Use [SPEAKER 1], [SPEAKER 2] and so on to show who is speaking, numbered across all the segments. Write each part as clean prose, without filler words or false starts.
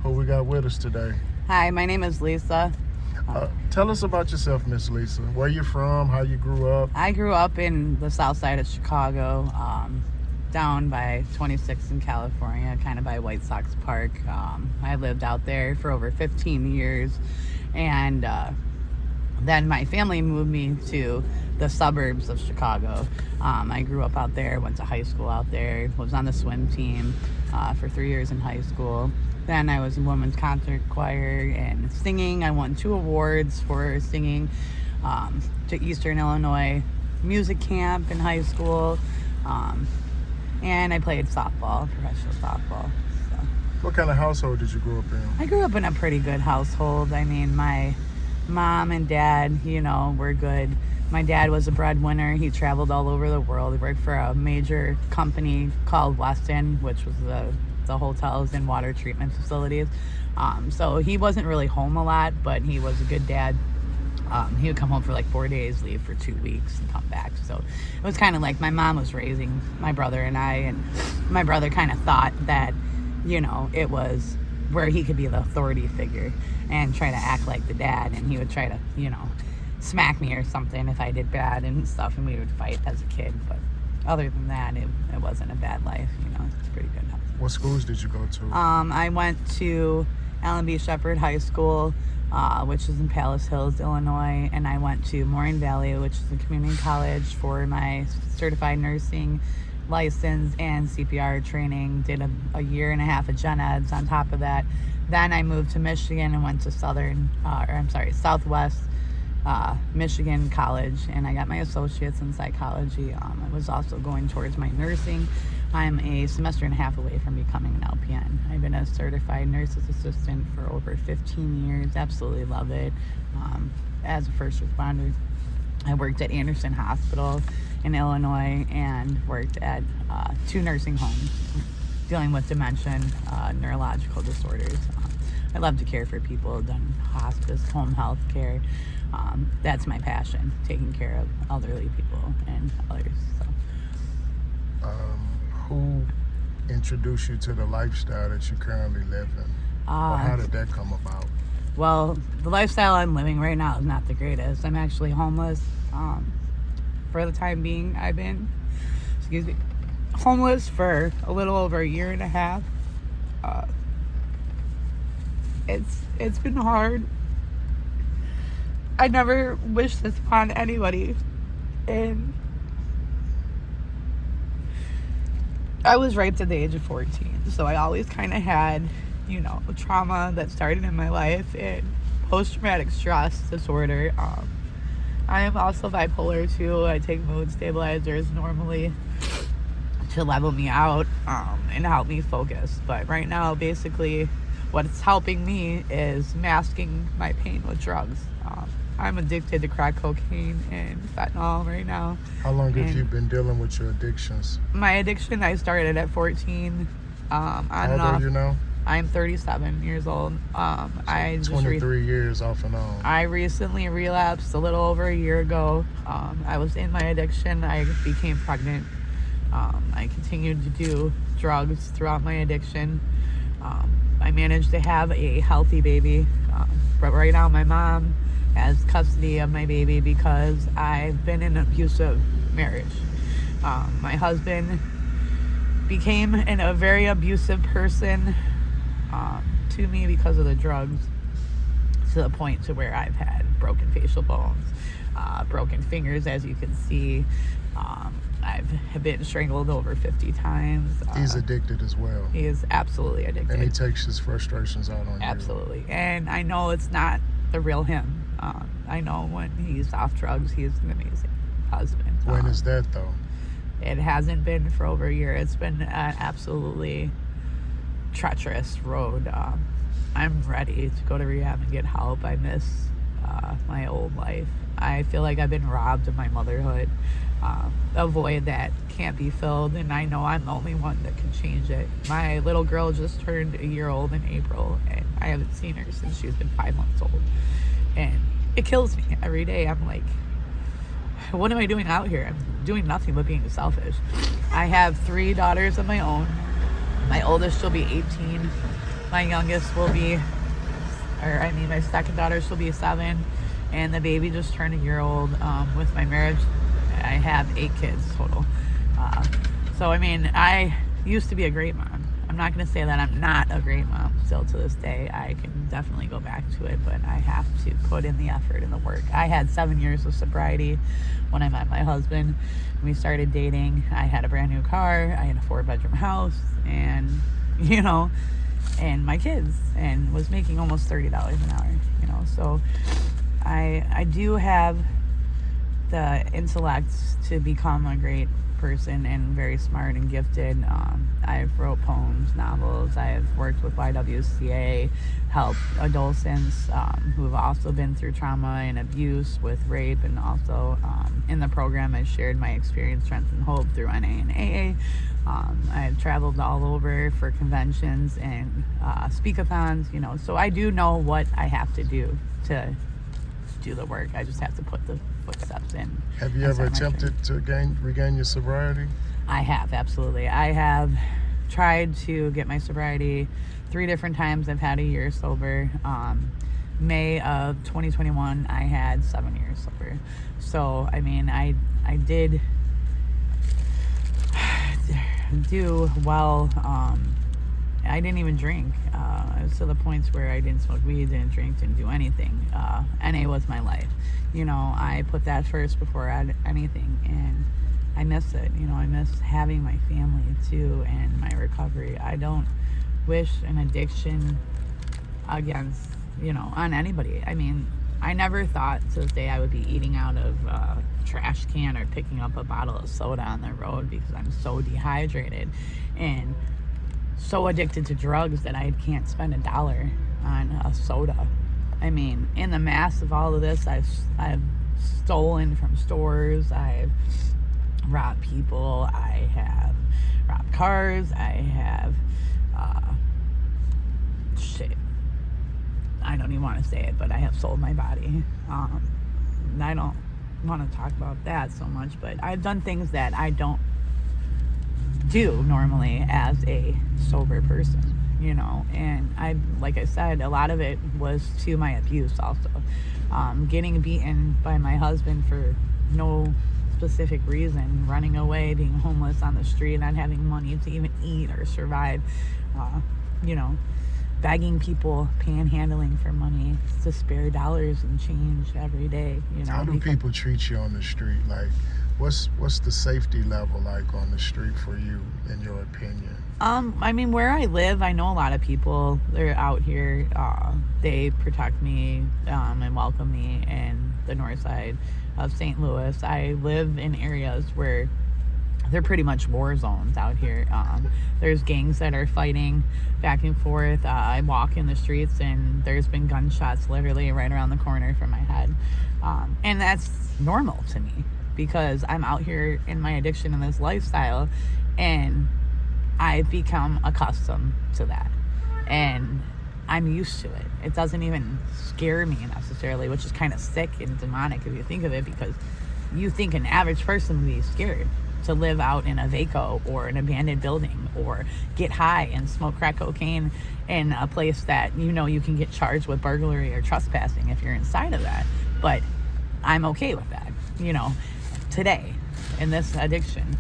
[SPEAKER 1] Who we got with us today?
[SPEAKER 2] Hi, my name is Lisa.
[SPEAKER 1] Tell us about yourself, Miss Lisa. Where you from? How you grew up?
[SPEAKER 2] I grew up in the south side of Chicago, down by 26 in California, kind of by White Sox Park. I lived out there for over 15 years, and then my family moved me to the suburbs of Chicago. I grew up out there, went to high school out there, was on the swim team for 3 years in high school. Then I was in women's concert choir and singing. I won 2 awards for singing to Eastern Illinois music camp in high school. And I played softball, professional softball. So.
[SPEAKER 1] What kind of household did you grow up in?
[SPEAKER 2] I grew up in a pretty good household. I mean, my mom and dad, were good. My dad was a breadwinner. He traveled all over the world. He worked for a major company called Weston, which was the hotels and water treatment facilities. So he wasn't really home a lot, but he was a good dad. He would come home for like 4 days, leave for 2 weeks, and come back. So it was kind of like my mom was raising my brother and I, and my brother kind of thought that, it was where he could be the authority figure and try to act like the dad, and he would try to, smack me or something if I did bad and stuff, and we would fight as a kid. But other than that, it wasn't a bad life, it's pretty good.
[SPEAKER 1] What schools did you go to?
[SPEAKER 2] I went to Allen B. Shepherd High School, which is in Palos Hills, Illinois, and I went to Moraine Valley, which is a community college, for my certified nursing license and CPR training. Did a year and a half of gen eds on top of that. Then I moved to Michigan and went to Southwest Michigan College, and I got my associates in psychology. I was also going towards my nursing. I'm a semester and a half away from becoming an LPN. I've been a certified nurse's assistant for over 15 years. Absolutely love it. As a first responder, I worked at Anderson Hospital in Illinois and worked at 2 nursing homes dealing with dementia, neurological disorders. I love to care for people, done hospice, home health care. That's my passion, taking care of elderly people and others. So.
[SPEAKER 1] Who introduced you to the lifestyle that you currently live in? Or how did that come about?
[SPEAKER 2] Well, the lifestyle I'm living right now is not the greatest. I'm actually homeless. For the time being, I've been, homeless for a little over a year and a half. It's been hard. I never wish this upon anybody, and I was raped at the age of 14, so I always kind of had, trauma that started in my life and post-traumatic stress disorder. I am also bipolar too. I take mood stabilizers normally to level me out and help me focus. But right now, basically, what's helping me is masking my pain with drugs. I'm addicted to crack cocaine and fentanyl right now.
[SPEAKER 1] How long have you been dealing with your addictions?
[SPEAKER 2] My addiction, I started at 14.
[SPEAKER 1] How old are you now?
[SPEAKER 2] I'm 37 years old. I
[SPEAKER 1] 23 years off and on.
[SPEAKER 2] I recently relapsed a little over a year ago. I was in my addiction. I became pregnant. I continued to do drugs throughout my addiction. I managed to have a healthy baby. But right now my mom has custody of my baby because I've been in an abusive marriage. My husband became a very abusive person to me because of the drugs, to the point to where I've had broken facial bones, broken fingers, as you can see. I've been strangled over 50 times.
[SPEAKER 1] He's addicted as well.
[SPEAKER 2] He is absolutely addicted.
[SPEAKER 1] And he takes his frustrations out on you.
[SPEAKER 2] Absolutely. And I know it's not the real him. I know when he's off drugs, he's an amazing husband.
[SPEAKER 1] When is that, though?
[SPEAKER 2] It hasn't been for over a year. It's been an absolutely treacherous road. I'm ready to go to rehab and get help. I miss my old life. I feel like I've been robbed of my motherhood. A void that can't be filled, and I know I'm the only one that can change it. My little girl just turned a year old in April, and I haven't seen her since she's been 5 months old. And it kills me every day. I'm like, what am I doing out here? I'm doing nothing but being selfish. I have 3 daughters of my own. My oldest, she'll be 18 My youngest will be, my second daughter, she'll be 7, and the baby just turned a year old. With my marriage, I have 8 kids total. So, I mean, I used to be a great mom. I'm not going to say that I'm not a great mom still to this day. I can definitely go back to it, but I have to put in the effort and the work. I had 7 years of sobriety when I met my husband. We started dating. I had a brand new car. I had a 4-bedroom house, and, and my kids, and was making almost $30 an hour, So I do have the intellect to become a great person and very smart and gifted. I've wrote poems, novels. I've worked with YWCA, helped adolescents who have also been through trauma and abuse with rape, and also in the program I shared my experience, strength, and hope through NA and AA. I've traveled all over for conventions and speak-a-thons, so I do know what I have to do to do the work. I just have to put the footsteps in.
[SPEAKER 1] Have you ever attempted to regain your sobriety?
[SPEAKER 2] I have, absolutely. I have tried to get my sobriety 3 different times. I've had a year sober. May of 2021, I had 7 years sober. So, I mean, I did do well. I didn't even drink. It was to the points where I didn't smoke weed, didn't drink, didn't do anything. NA was my life. I put that first before anything, and I miss it. I miss having my family too, and my recovery. I don't wish an addiction against, on anybody. I mean, I never thought to this day I would be eating out of a trash can or picking up a bottle of soda on the road, because I'm so dehydrated and so addicted to drugs that I can't spend $1 on a soda. I mean, in the mass of all of this, I've stolen from stores, I've robbed people, I have robbed cars, I have I don't even want to say it, but I have sold my body. I don't want to talk about that so much, but I've done things that I don't do normally as a sober person, and like I said, a lot of it was to my abuse also. Getting beaten by my husband for no specific reason, running away, being homeless on the street, not having money to even eat or survive, begging people, panhandling for money to spare dollars and change every day.
[SPEAKER 1] How do people treat you on the street? Like, what's the safety level like on the street for you, in your opinion?
[SPEAKER 2] I mean, where I live, I know a lot of people. They're out here. They protect me and welcome me in the north side of St. Louis. I live in areas where they're pretty much war zones out here. There's gangs that are fighting back and forth. I walk in the streets and there's been gunshots literally right around the corner from my head. And that's normal to me, because I'm out here in my addiction and this lifestyle, and I've become accustomed to that. And I'm used to it. It doesn't even scare me necessarily, which is kind of sick and demonic if you think of it, because you think an average person would be scared to live out in a VACO or an abandoned building, or get high and smoke crack cocaine in a place that you can get charged with burglary or trespassing if you're inside of that. But I'm okay with that, today in this addiction.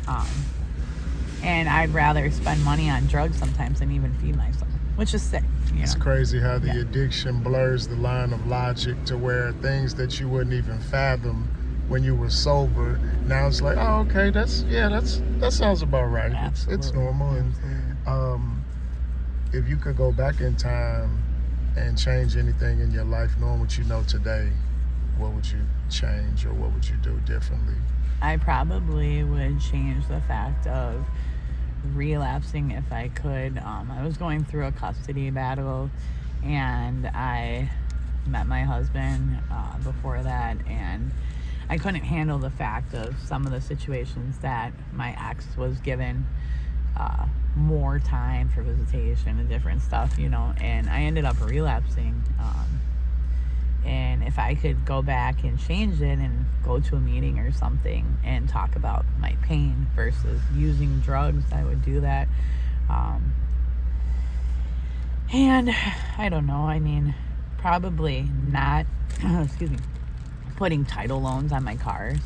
[SPEAKER 2] And I'd rather spend money on drugs sometimes than even feed myself, which is sick.
[SPEAKER 1] It's crazy how the addiction blurs the line of logic to where things that you wouldn't even fathom when you were sober, now it's like, oh, okay, that sounds about right. It's normal. And if you could go back in time and change anything in your life, knowing what you know today, what would you change, or what would you do differently?
[SPEAKER 2] I probably would change the fact of relapsing if I could. I was going through a custody battle, and I met my husband before that, and I couldn't handle the fact of some of the situations that my ex was given more time for visitation and different stuff, and I ended up relapsing. And if I could go back and change it and go to a meeting or something and talk about my pain versus using drugs, I would do that. And I don't know, I mean, probably not, excuse me, putting title loans on my cars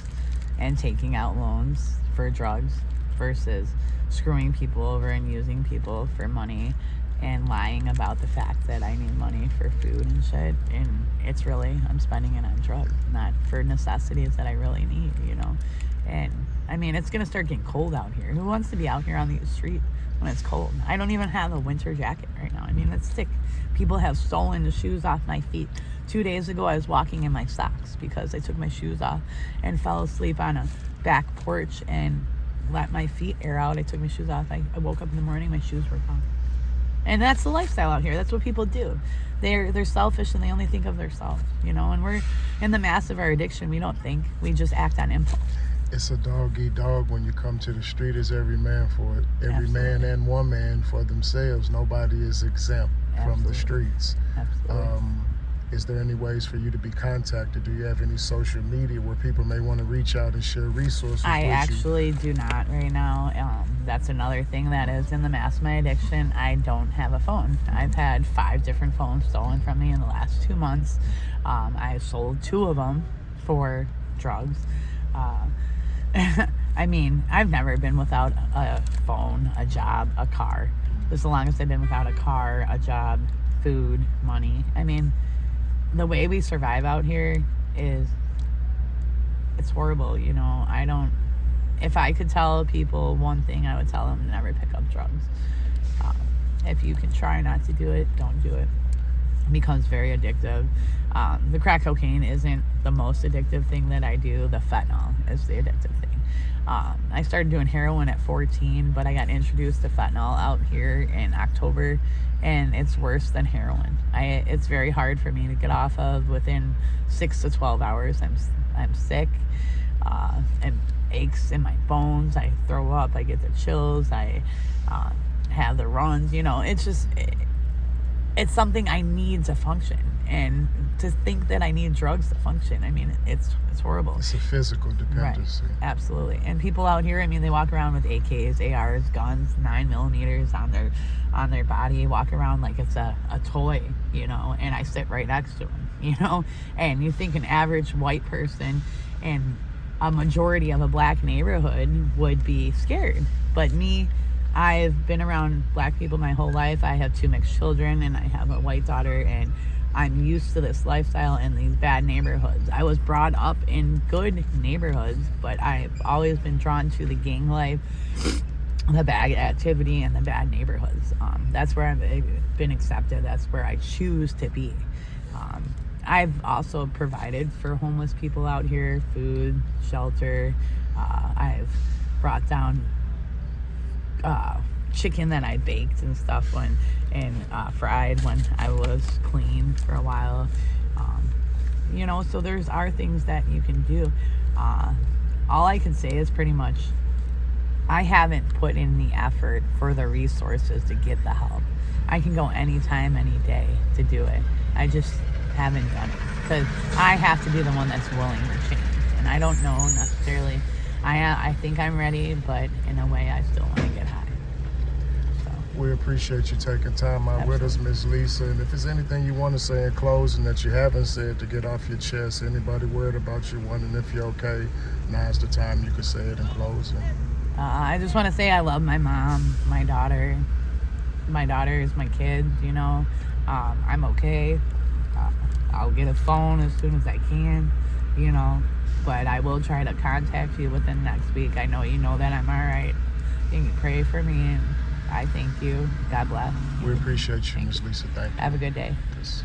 [SPEAKER 2] and taking out loans for drugs versus screwing people over and using people for money and lying about the fact that I need money for food and shit. And it's really, I'm spending it on drugs, not for necessities that I really need, you know? And I mean, it's going to start getting cold out here. Who wants to be out here on the street when it's cold? I don't even have a winter jacket right now. I mean, it's sick. People have stolen the shoes off my feet. 2 days ago, I was walking in my socks because I took my shoes off and fell asleep on a back porch and let my feet air out. I took my shoes off. I woke up in the morning, my shoes were gone. And that's the lifestyle out here. That's what people do. They're selfish and they only think of themselves, you know. And we're in the mass of our addiction. We don't think. We just act on impulse.
[SPEAKER 1] It's a dog eat dog when you come to the street. Is every man for it. Every
[SPEAKER 2] Absolutely.
[SPEAKER 1] man and woman for themselves. Nobody is exempt from the
[SPEAKER 2] Absolutely.
[SPEAKER 1] streets.
[SPEAKER 2] Absolutely.
[SPEAKER 1] Is there any ways for you to be contacted? Do you have any social media where people may want to reach out and share resources
[SPEAKER 2] I
[SPEAKER 1] with
[SPEAKER 2] actually do not right now. That's another thing that is in the mass of my addiction. I don't have a phone. I've had 5 different phones stolen from me in the last 2 months. I sold 2 of them for drugs. I mean, I've never been without a phone, a job, a car. This is the longest I've been without a car, a job, food, money. I mean, the way we survive out here is, it's horrible, you know. If I could tell people one thing, I would tell them to never pick up drugs. If you can try not to do it, don't do it. It becomes very addictive. The crack cocaine isn't the most addictive thing that I do. The fentanyl is the addictive thing. I started doing heroin at 14, but I got introduced to fentanyl out here in October, and it's worse than heroin. It's very hard for me to get off of within 6 to 12 hours. I'm sick, and aches in my bones. I throw up. I get the chills. I have the runs. You know, it's just it's something I need to function. And to think that I need drugs to function, I mean, it's horrible.
[SPEAKER 1] It's a physical dependency.
[SPEAKER 2] Right, absolutely. And people out here, I mean, they walk around with AKs, ARs, guns, 9mm on their body, walk around like it's a toy, you know, and I sit right next to them, you know. And you think an average white person in a majority of a black neighborhood would be scared. But me, I've been around black people my whole life. I have 2 mixed children, and I have a white daughter, and I'm used to this lifestyle in these bad neighborhoods. I was brought up in good neighborhoods, but I've always been drawn to the gang life, the bad activity, and the bad neighborhoods. That's where I've been accepted. That's where I choose to be. I've also provided for homeless people out here, food, shelter. I've brought down chicken that I baked and stuff and fried when I was clean for a while. You know, so there's are things that you can do. All I can say is pretty much I haven't put in the effort for the resources to get the help. I can go anytime, any day to do it. I just haven't done it because I have to be the one that's willing to change. And I don't know necessarily. I think I'm ready, but in a way I still want to get high.
[SPEAKER 1] We appreciate you taking time out with us, Ms. Lisa. And if there's anything you want to say in closing that you haven't said to get off your chest, anybody worried about you, wondering if you're okay, now's the time you can say it in closing.
[SPEAKER 2] I just want to say I love my mom, my daughter. My daughter is my kid, you know. I'm okay. I'll get a phone as soon as I can, you know. But I will try to contact you within next week. I know you know that I'm all right. You can pray for me, and I thank you. God bless.
[SPEAKER 1] We appreciate you, Ms. Lisa. Thank you.
[SPEAKER 2] Have a good day.
[SPEAKER 1] Yes.